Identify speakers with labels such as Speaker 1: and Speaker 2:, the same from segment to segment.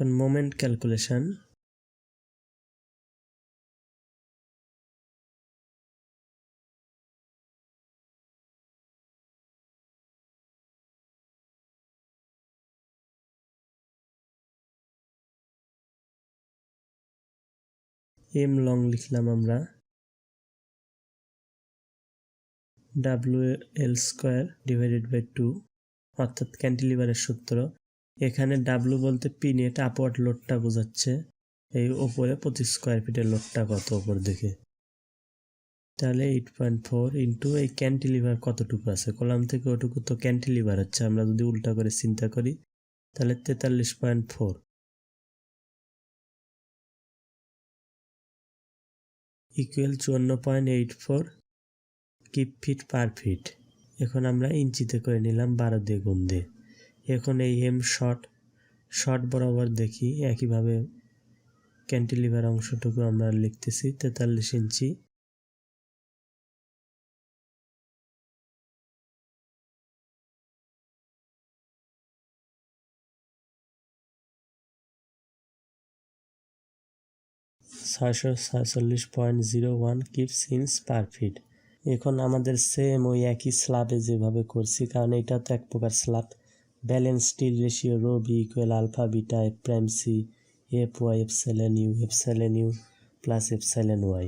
Speaker 1: এখন moment calculation. M long লিখলাম আমরা, WL² ডিভাইডেড বাই 2, অর্থাৎ ক্যান্টিলিভারের সূত্র। এখানে W বলতে পিন, এটা আপওয়ার্ড লোডটা বোঝাচ্ছে, এই ওপরে প্রতি স্কোয়ার ফিটের লোডটা কত ওপর দিকে। তাহলে 8.4 ইন্টু এই ক্যান্টিলিভার কতটুকু আছে, কলাম থেকে ওটুকু তো ক্যান্টিলিভার হচ্ছে, আমরা যদি উল্টা করে চিন্তা করি তাহলে 43.4 equal 54.84 keep feet per fit. এখন আমরা ইঞ্চিতে করে নিলাম 12 দিয়ে গুণ দিয়ে। এখন এই এম শর্ট বরাবর দেখি, একইভাবে ক্যান্টিলিভার অংশটুকু আমরা লিখতেছি 43 ইঞ্চি। (646.01 কিপস ইঞ্চ পার ফিট। এখন আমাদের সেম ওই একই স্ল্যাবে যেভাবে করছি, কারণ এটা তো এক প্রকার slab, balance steel ratio rho B equal alpha beta F prime C F Y epsilon U plus epsilon Y.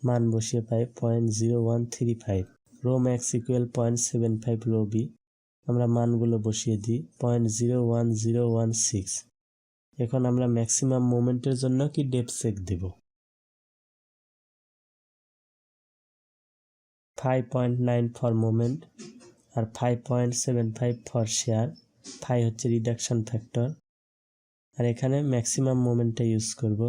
Speaker 1: মান বসিয়ে পাই 0.0135, rho max equal 0.75 rho B. আমরা মানগুলো বসিয়ে দিই 0.01016। এখন আমরা ম্যাক্সিমাম মোমেন্টের জন্য কি ডেপথ চেক দেব, 5.9 ফর মোমেন্ট আর 5.75 ফর শেয়ার। 5 হচ্ছে রিডাকশন ফ্যাক্টর, আর এখানে ম্যাক্সিমাম মোমেন্টটা ইউজ করব,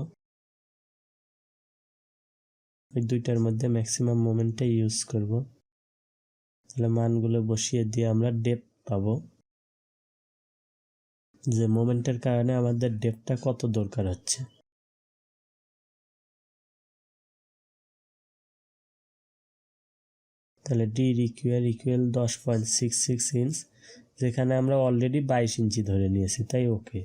Speaker 1: ওই দুইটার মধ্যে ম্যাক্সিমাম মোমেন্টটা ইউজ করব। তাহলে মানগুলো বসিয়ে দিয়ে আমরা ডেপথ পাবো, যে মোমেন্টের কারণে আমাদের ডেপথটা কত দরকার হচ্ছে। তাহলে ডি ইকুয়াল 10.66 ইঞ্চ, যেখানে আমরা অলরেডি 22 ইঞ্চি ধরে নিয়েছি, তাই ওকে।